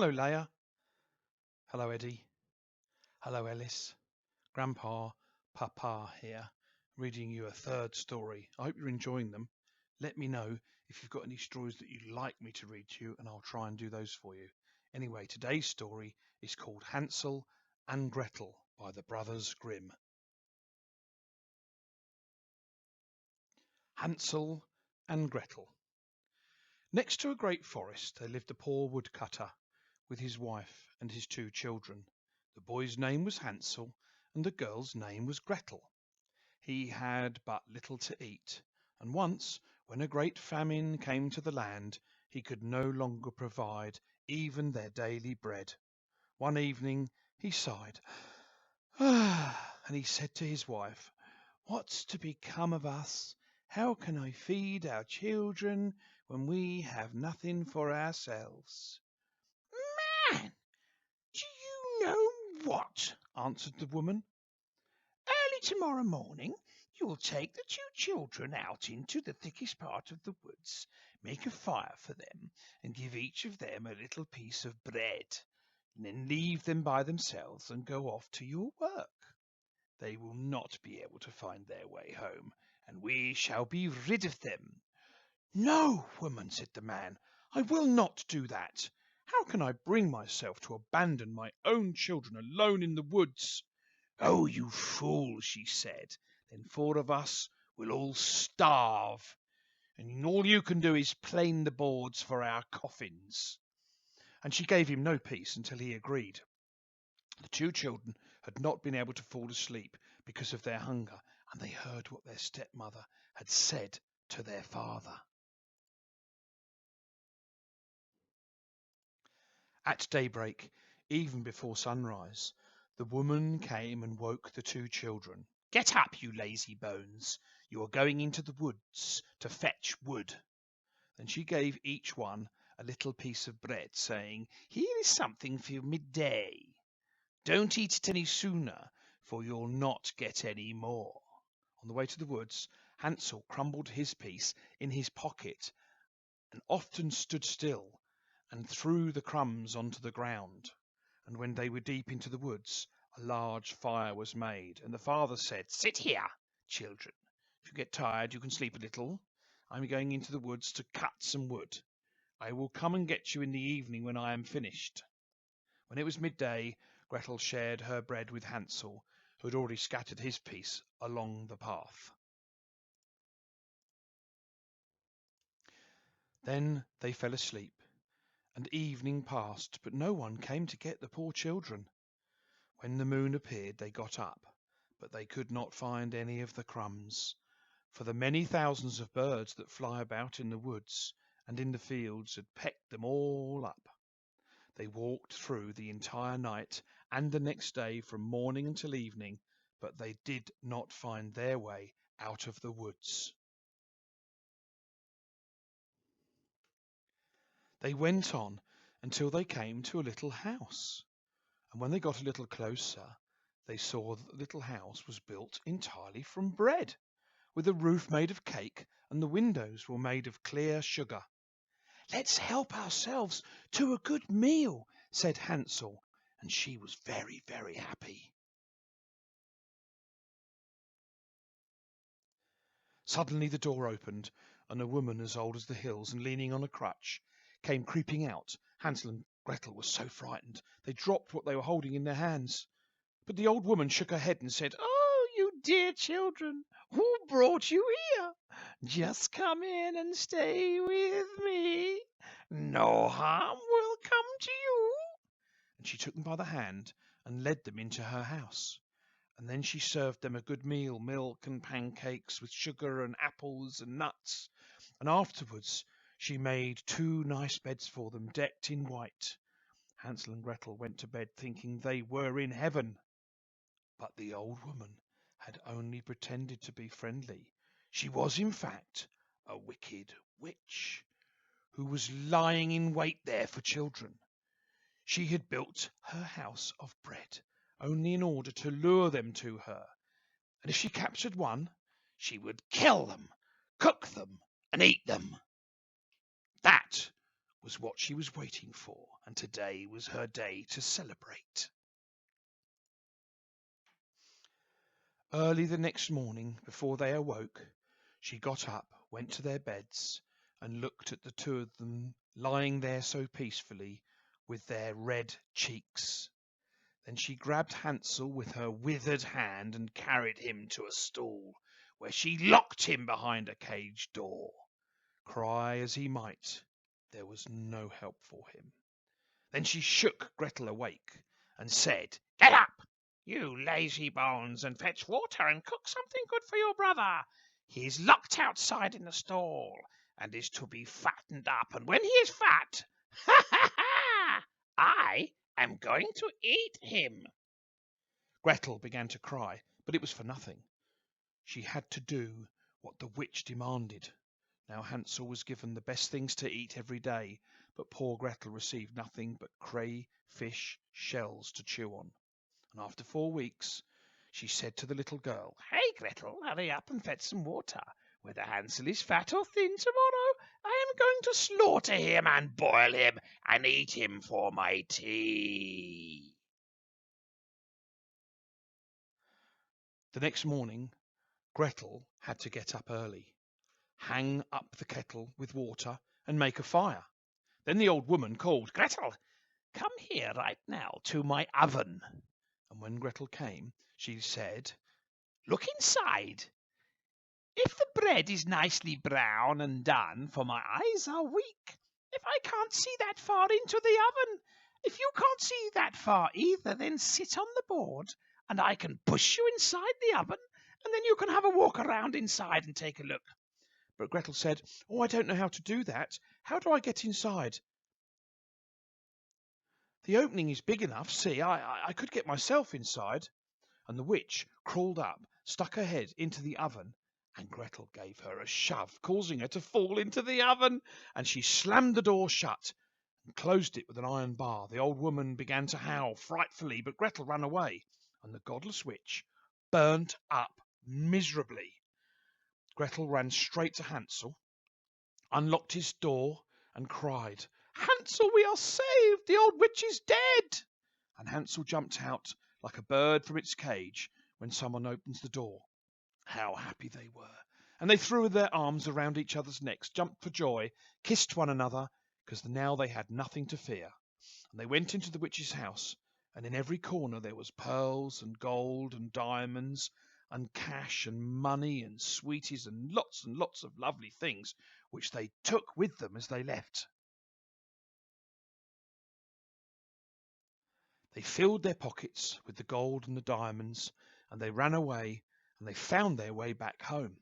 Hello, Leia. Hello, Eddie. Hello, Ellis. Grandpa, Papa here, reading you a third story. I hope you're enjoying them. Let me know if you've got any stories that you'd like me to read to you, and I'll try and do those for you. Anyway, today's story is called Hansel and Gretel by the Brothers Grimm. Hansel and Gretel. Next to a great forest there lived a poor woodcutter with his wife and his 2 children. The boy's name was Hansel, and the girl's name was Gretel. He had but little to eat, and once, when a great famine came to the land, he could no longer provide even their daily bread. One evening he sighed, and he said to his wife, "What's to become of us? How can I feed our children when we have nothing for ourselves?" "Man, do you know what?" answered the woman. "Early tomorrow morning you will take the 2 children out into the thickest part of the woods, make a fire for them, and give each of them a little piece of bread, and then leave them by themselves and go off to your work. They will not be able to find their way home, and we shall be rid of them." "No, woman," said the man, "I will not do that. How can I bring myself to abandon my own children alone in the woods?" "Oh, you fool," she said, "then 4 of us will all starve, and all you can do is plane the boards for our coffins." And she gave him no peace until he agreed. The 2 children had not been able to fall asleep because of their hunger, and they heard what their stepmother had said to their father. At daybreak, even before sunrise, the woman came and woke the 2 children. "Get up, you lazy bones. You are going into the woods to fetch wood." Then she gave each one a little piece of bread, saying, "Here is something for midday. Don't eat it any sooner, for you'll not get any more." On the way to the woods, Hansel crumbled his piece in his pocket and often stood still and threw the crumbs onto the ground. And when they were deep into the woods, a large fire was made, and the father said, "Sit here, children. If you get tired, you can sleep a little. I'm going into the woods to cut some wood. I will come and get you in the evening when I am finished." When it was midday, Gretel shared her bread with Hansel, who had already scattered his piece along the path. Then they fell asleep, and evening passed, but no one came to get the poor children. When the moon appeared, they got up, but they could not find any of the crumbs, for the many thousands of birds that fly about in the woods and in the fields had pecked them all up. They walked through the entire night and the next day from morning until evening, but they did not find their way out of the woods. They went on until they came to a little house, and when they got a little closer, they saw that the little house was built entirely from bread, with a roof made of cake, and the windows were made of clear sugar. "Let's help ourselves to a good meal," said Hansel, and she was very, very happy. Suddenly the door opened, and a woman as old as the hills and leaning on a crutch came creeping out. Hansel and Gretel were so frightened they dropped what they were holding in their hands. But the old woman shook her head and said, "Oh, you dear children, who brought you here? Just come in and stay with me. No harm will come to you." and she took them by the hand and led them into her house. And then she served them a good meal, milk and pancakes with sugar and apples and nuts. And afterwards she made 2 nice beds for them, decked in white. Hansel and Gretel went to bed thinking they were in heaven. But the old woman had only pretended to be friendly. She was, in fact, a wicked witch who was lying in wait there for children. She had built her house of bread only in order to lure them to her, and if she captured one, she would kill them, cook them, and eat them. That was what she was waiting for, and today was her day to celebrate. Early the next morning, before they awoke, she got up, went to their beds, and looked at the two of them lying there so peacefully with their red cheeks. Then she grabbed Hansel with her withered hand and carried him to a stall, where she locked him behind a cage door. Cry as he might, there was no help for him. Then she shook Gretel awake and said, Get up, you lazy bones, and fetch water and cook something good for your brother. He is locked outside in the stall and is to be fattened up. And when he is fat, ha ha ha, I am going to eat him. Gretel began to cry, but it was for nothing. She had to do what the witch demanded. Now Hansel was given the best things to eat every day, but poor Gretel received nothing but crayfish shells to chew on. And after 4 weeks, she said to the little girl, Hey, Gretel, hurry up and fetch some water. Whether Hansel is fat or thin tomorrow, I am going to slaughter him and boil him and eat him for my tea. The next morning, Gretel had to get up early, hang up the kettle with water, and make a fire. Then the old woman called, Gretel, come here right now to my oven. And when Gretel came, she said, Look inside. If the bread is nicely brown and done, for my eyes are weak, if I can't see that far into the oven, if you can't see that far either, then sit on the board and I can push you inside the oven, and then you can have a walk around inside and take a look. But Gretel said, Oh, I don't know how to do that. How do I get inside? The opening is big enough. See, I could get myself inside. And the witch crawled up, stuck her head into the oven, and Gretel gave her a shove, causing her to fall into the oven. And she slammed the door shut and closed it with an iron bar. The old woman began to howl frightfully, but Gretel ran away, and the godless witch burnt up miserably. Gretel ran straight to Hansel, unlocked his door, and cried, Hansel, we are saved! The old witch is dead! And Hansel jumped out like a bird from its cage when someone opens the door. How happy they were! And they threw their arms around each other's necks, jumped for joy, kissed one another, because now they had nothing to fear. And they went into the witch's house, and in every corner there was pearls and gold and diamonds and cash and money and sweeties and lots of lovely things, which they took with them as they left. They filled their pockets with the gold and the diamonds, and they ran away, and they found their way back home.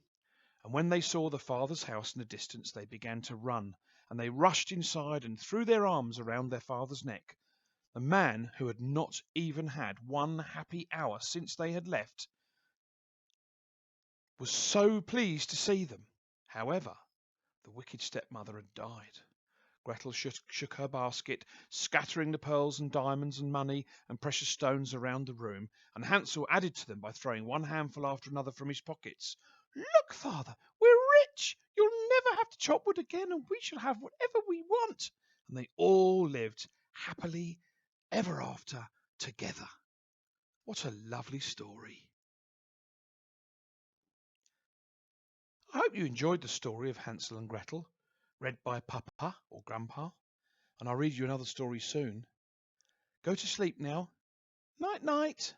And when they saw the father's house in the distance, they began to run, and they rushed inside and threw their arms around their father's neck. The man, who had not even had one happy hour since they had left, was so pleased to see them. However, the wicked stepmother had died. Gretel shook her basket, scattering the pearls and diamonds and money and precious stones around the room, and Hansel added to them by throwing one handful after another from his pockets. Look, father, we're rich! You'll never have to chop wood again, and we shall have whatever we want. And they all lived happily ever after together. What a lovely story. I hope you enjoyed the story of Hansel and Gretel, read by Papa or Grandpa, and I'll read you another story soon. Go to sleep now. Night, night.